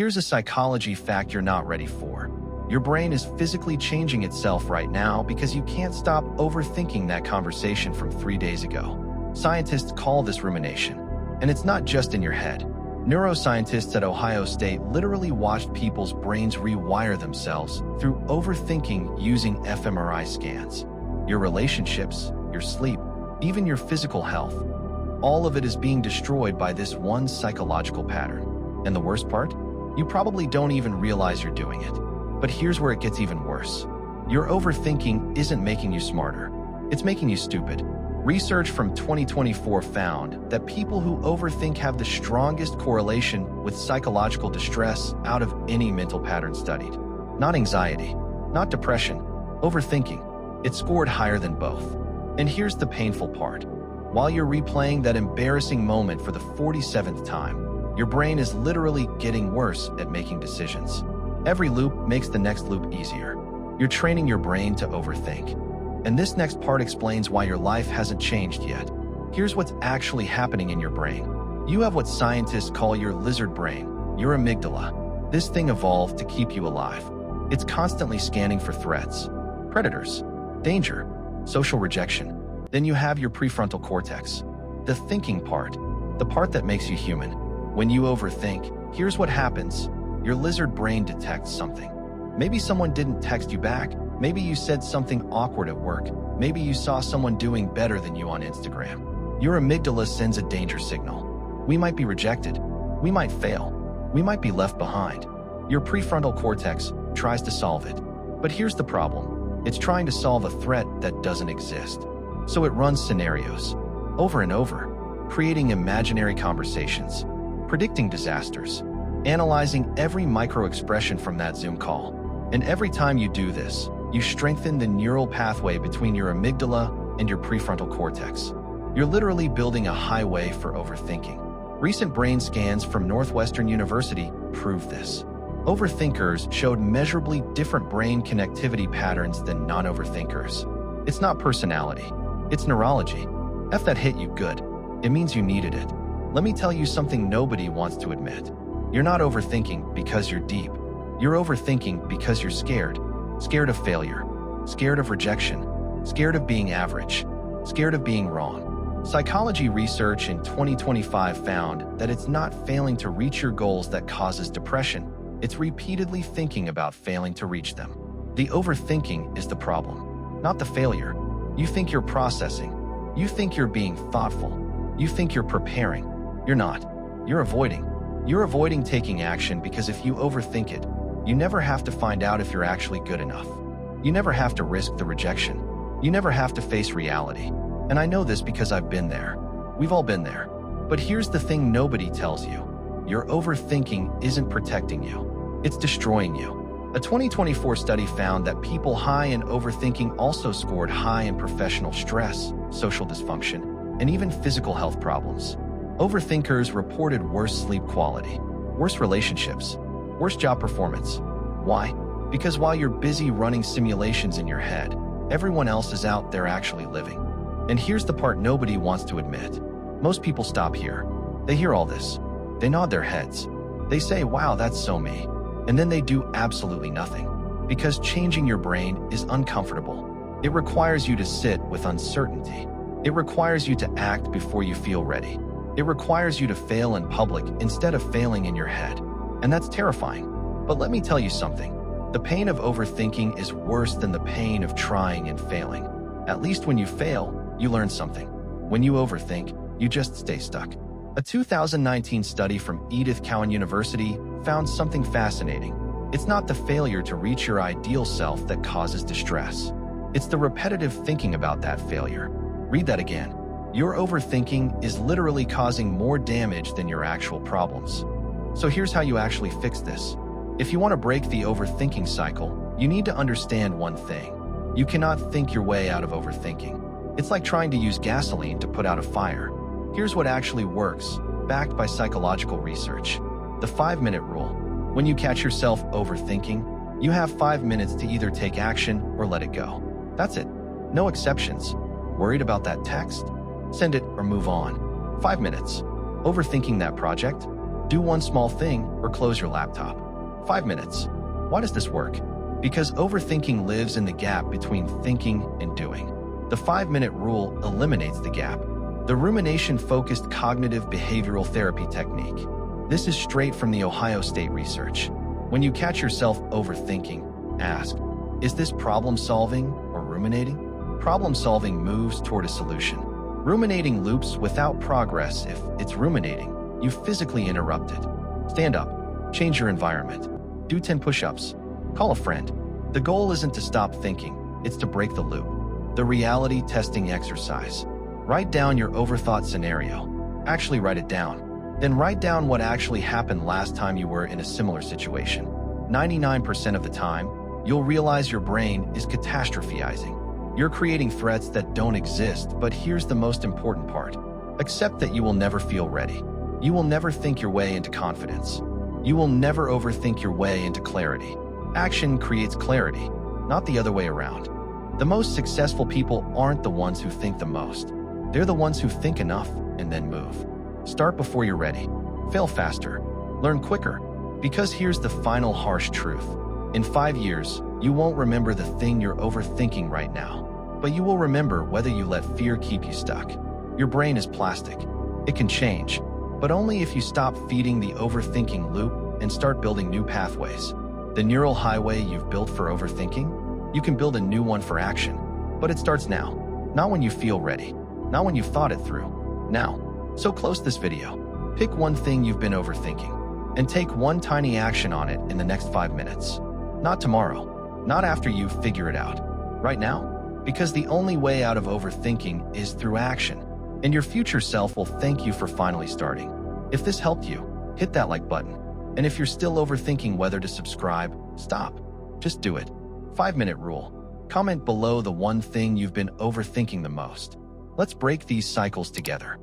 Here's a psychology fact you're not ready for. Your brain is physically changing itself right now because you can't stop overthinking that conversation from 3 days ago. Scientists call this rumination. And it's not just in your head. Neuroscientists at Ohio State literally watched people's brains rewire themselves through overthinking using fMRI scans. Your relationships, your sleep, even your physical health. All of it is being destroyed by this one psychological pattern. And the worst part? You probably don't even realize you're doing it. But here's where it gets even worse. Your overthinking isn't making you smarter. It's making you stupid. Research from 2024 found that people who overthink have the strongest correlation with psychological distress out of any mental pattern studied. Not anxiety, not depression, overthinking. It scored higher than both. And here's the painful part. While you're replaying that embarrassing moment for the 47th time, your brain is literally getting worse at making decisions. Every loop makes the next loop easier. You're training your brain to overthink. And this next part explains why your life hasn't changed yet. Here's what's actually happening in your brain. You have what scientists call your lizard brain, your amygdala. This thing evolved to keep you alive. It's constantly scanning for threats, predators, danger, social rejection. Then you have your prefrontal cortex, the thinking part, the part that makes you human. When you overthink, here's what happens. Your lizard brain detects something. Maybe someone didn't text you back. Maybe you said something awkward at work. Maybe you saw someone doing better than you on Instagram. Your amygdala sends a danger signal. We might be rejected. We might fail. We might be left behind. Your prefrontal cortex tries to solve it. But here's the problem. It's trying to solve a threat that doesn't exist. So it runs scenarios over and over, creating imaginary conversations, predicting disasters, analyzing every micro-expression from that Zoom call. And every time you do this, you strengthen the neural pathway between your amygdala and your prefrontal cortex. You're literally building a highway for overthinking. Recent brain scans from Northwestern University prove this. Overthinkers showed measurably different brain connectivity patterns than non-overthinkers. It's not personality, it's neurology. F that hit you good. It means you needed it. Let me tell you something nobody wants to admit. You're not overthinking because you're deep. You're overthinking because you're scared. Scared of failure. Scared of rejection. Scared of being average. Scared of being wrong. Psychology research in 2025 found that it's not failing to reach your goals that causes depression. It's repeatedly thinking about failing to reach them. The overthinking is the problem, not the failure. You think you're processing. You think you're being thoughtful. You think you're preparing. You're not. You're avoiding. You're avoiding taking action because if you overthink it, you never have to find out if you're actually good enough. You never have to risk the rejection. You never have to face reality. And I know this because I've been there. We've all been there. But here's the thing nobody tells you. Your overthinking isn't protecting you. It's destroying you. A 2024 study found that people high in overthinking also scored high in professional stress, social dysfunction, and even physical health problems. Overthinkers reported worse sleep quality, worse relationships, worse job performance. Why? Because while you're busy running simulations in your head, everyone else is out there actually living. And here's the part nobody wants to admit. Most people stop here. They hear all this. They nod their heads. They say, wow, that's so me. And then they do absolutely nothing. Because changing your brain is uncomfortable. It requires you to sit with uncertainty. It requires you to act before you feel ready. It requires you to fail in public instead of failing in your head. And that's terrifying. But let me tell you something. The pain of overthinking is worse than the pain of trying and failing. At least when you fail, you learn something. When you overthink, you just stay stuck. A 2019 study from Edith Cowan University found something fascinating. It's not the failure to reach your ideal self that causes distress. It's the repetitive thinking about that failure. Read that again. Your overthinking is literally causing more damage than your actual problems. So here's how you actually fix this. If you want to break the overthinking cycle, you need to understand one thing. You cannot think your way out of overthinking. It's like trying to use gasoline to put out a fire. Here's what actually works, backed by psychological research. The 5-minute rule. When you catch yourself overthinking, you have 5 minutes to either take action or let it go. That's it. No exceptions. Worried about that text? Send it or move on. 5 minutes. Overthinking that project? Do one small thing or close your laptop. 5 minutes. Why does this work? Because overthinking lives in the gap between thinking and doing. The 5-minute rule eliminates the gap. The rumination-focused cognitive behavioral therapy technique. This is straight from the Ohio State research. When you catch yourself overthinking, ask, is this problem-solving or ruminating? Problem-solving moves toward a solution. Ruminating loops without progress. If it's ruminating, you physically interrupt it. Stand up. Change your environment. Do 10 push-ups. Call a friend. The goal isn't to stop thinking, it's to break the loop. The reality testing exercise. Write down your overthought scenario. Actually write it down. Then write down what actually happened last time you were in a similar situation. 99% of the time, you'll realize your brain is catastrophizing. You're creating threats that don't exist, but here's the most important part. Accept that you will never feel ready. You will never think your way into confidence. You will never overthink your way into clarity. Action creates clarity, not the other way around. The most successful people aren't the ones who think the most. They're the ones who think enough and then move. Start before you're ready. Fail faster. Learn quicker. Because here's the final harsh truth. In 5 years, you won't remember the thing you're overthinking right now, but you will remember whether you let fear keep you stuck. Your brain is plastic. It can change, but only if you stop feeding the overthinking loop and start building new pathways. The neural highway you've built for overthinking, you can build a new one for action, but it starts now. Not when you feel ready, not when you've thought it through, now. So close this video. Pick one thing you've been overthinking and take one tiny action on it in the next 5 minutes. Not tomorrow, not after you figure it out. Right now, because the only way out of overthinking is through action, and your future self will thank you for finally starting. If this helped you, hit that like button. And if you're still overthinking whether to subscribe, stop. Just do it. 5-minute rule. Comment below the one thing you've been overthinking the most. Let's break these cycles together.